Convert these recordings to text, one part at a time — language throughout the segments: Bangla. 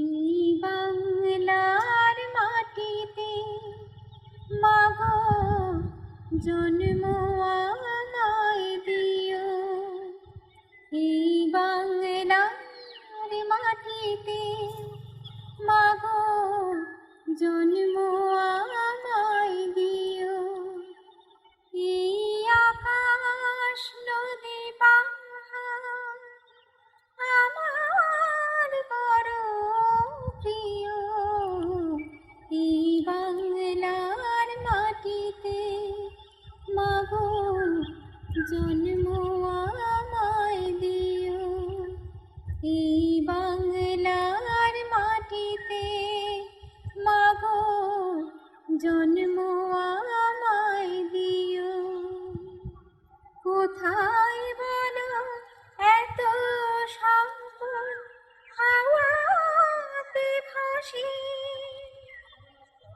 এই বাংলার মাটিতে মাগো জন্ম আমায় দিও। এই বাংলার মাটিতে মাগো জন্ম আমায় দিও। এই আকাশ নদী পাহাড় আমার বড় প্রিয়। এই বাংলার মাটিতে মাগো জন্ম আমায় দিও। এই বাংলার মাটিতে মাগো জন্ম আমায় দিও। কোথায় বলো এত সম্পদ হাওয়াতে ভাসে?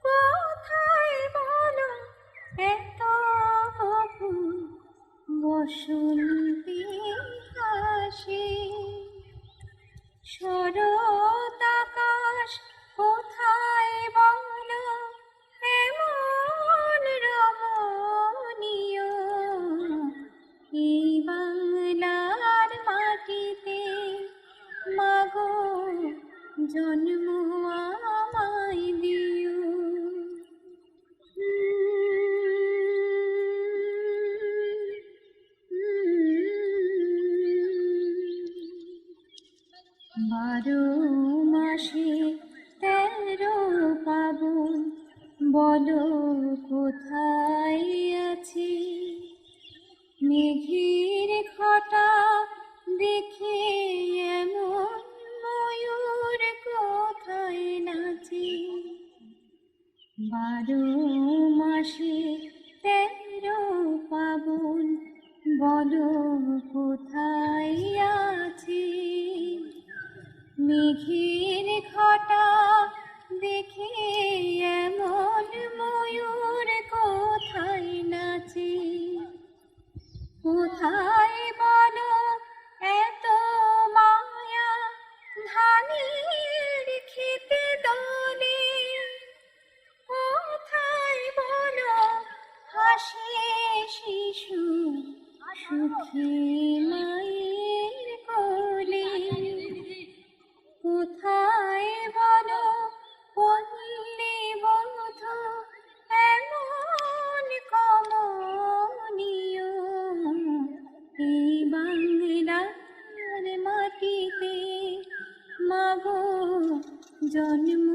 কোথায় বলো এত ফুল বসন্তে হাসে? শরৎ আকাশ কোথায় বলো এমন রমণীয়? এই বাংলার মাটিতে মাগো জন্ম আমায় দিও। বারো মাসে 13 পাবন বলো কোথায় আছে? মেঘের ঘটা দেখে এমন ময়ূর কোথায় নাচে? 12 মাসে 13 পাবন বলো কোথায় আছে? মেঘের ঘটা দেখে এমন ময়ূর কোথায় নাচে? কোথায় বলো এত মায়া ধানের খেতে দোলে? কোথায় বলো হাসে শিশু সুখী মায়ের কোলে? কোথায় বলো পল্লী বধূ এমন কমনীয়? এই বাংলার মাটিতে মাগো জন্ম